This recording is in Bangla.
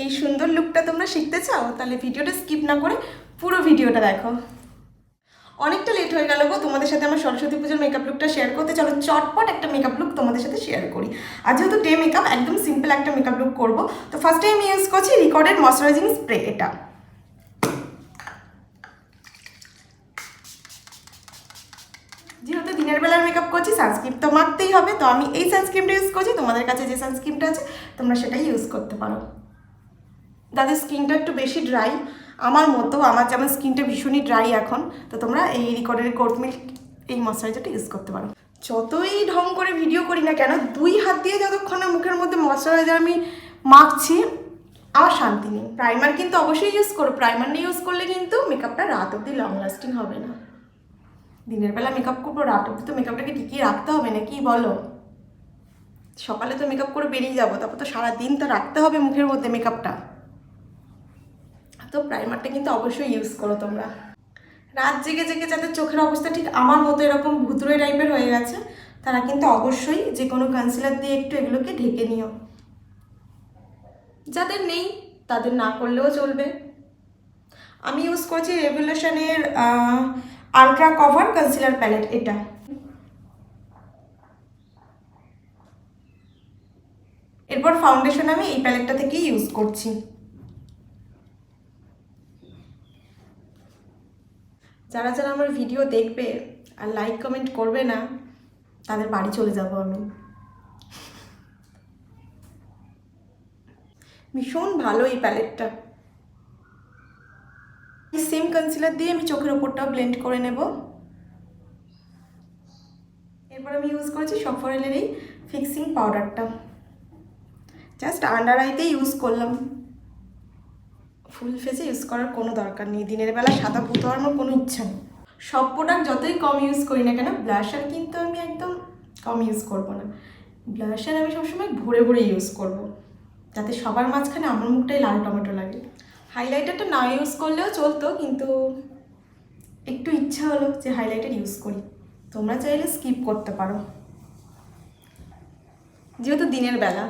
এই সুন্দর লুকটা তোমরা শিখতে চাও? তাহলে ভিডিওটা স্কিপ না করে পুরো ভিডিওটা দেখো। অনেকটা লেট হয়ে গেল গো তোমাদের সাথে আমার সরস্বতী পুজোর মেকআপ লুকটা শেয়ার করতে। চলো চটপট একটা মেকআপ লুক তোমাদের সাথে শেয়ার করি। আর যেহেতু ডে মেকআপ, একদম সিম্পল একটা মেকআপ লুক করবো। তো ফার্স্টে আমি ইউজ করছি রিকর্ডেড ময়শ্চারাইজিং স্প্রে। এটা যেহেতু দিনের বেলার মেকআপ করছি, সানস্ক্রিন তো মাখতেই হবে, তো আমি এই সানস্ক্রিনটা ইউজ করছি। তোমাদের কাছে যে সানস্ক্রিনটা আছে তোমরা সেটাই ইউজ করতে পারো। যাদের স্কিনটা একটু বেশি ড্রাই, আমার মতো, আমার যেমন স্কিনটা ভীষণই ড্রাই এখন, তো তোমরা এই রিকর্ডের গোট মিল্ক এই ময়শ্চারাইজারটা ইউজ করতে পারো। যতই ঢং করে ভিডিও করি না কেন, 2 হাত দিয়ে যতক্ষণ মুখের মধ্যে ময়শ্চারাইজার আমি মাখছি, আমার শান্তি নেই। প্রাইমার কিন্তু অবশ্যই ইউজ করো। প্রাইমার নিয়ে ইউজ করলে কিন্তু মেকআপটা রাত অবধি লং লাস্টিং হবে না। দিনের বেলা মেকআপ করবো, রাত অবধি তো মেকআপটাকে টিকিয়ে রাখতে হবে না, কি বলো? সকালে তো মেকআপ করে বেরিয়ে যাবো, তারপর তো সারাদিন তো রাখতে হবে মুখের মধ্যে মেকআপটা। তো প্রাইমারটা কিন্তু অবশ্যই ইউজ করো তোমরা। রাত জেগে জেগে যাদের চোখের অবস্থা ঠিক আমার মতো এরকম ভুতুড়ে টাইপের হয়ে গেছে, তারা কিন্তু অবশ্যই যে কোনো কনসিলার দিয়ে একটু এগুলোকে ঢেকে নিও। যাদের নেই তাদের না করলেও চলবে। আমি ইউজ করছি রেভলিউশনের আলট্রা কভার কনসিলার প্যালেট। এটা এরপর ফাউন্ডেশন আমি এই প্যালেটটা থেকেই ইউজ করছি। যারা যারা আমার ভিডিও দেখবে আর লাইক কমেন্ট করবে না, তাদের বাড়ি চলে যাব আমি। ভীষণ ভালো এই প্যালেটটা। এই সেম কনসিলার দিয়ে আমি চোখের ওপরটাও ব্লেন্ড করে নেব। এরপর আমি ইউজ করেছি সফরেলের এই ফিক্সিং পাউডারটা। জাস্ট আন্ডার আইতে ইউজ করলাম, ফুল ফেসে ইউজ করার কোনো দরকার নেই। দিনের বেলা সাদা পুতো হওয়ার আমার কোনো ইচ্ছা নেই। সব প্রোডাক্ট যতই কম ইউজ করি না কেন, ব্লাশার কিন্তু আমি একদম কম ইউজ করবো না। ব্লাশার আমি সবসময় ভরে ভরে ইউজ করব, যাতে সবার মাঝখানে আমার মুখটাই লাল টমেটো লাগে। হাইলাইটারটা না ইউজ করলেও চলতো, কিন্তু একটু ইচ্ছা হলো যে হাইলাইটার ইউজ করি। তোমরা চাইলে স্কিপ করতে পারো, যেহেতু দিনের বেলা।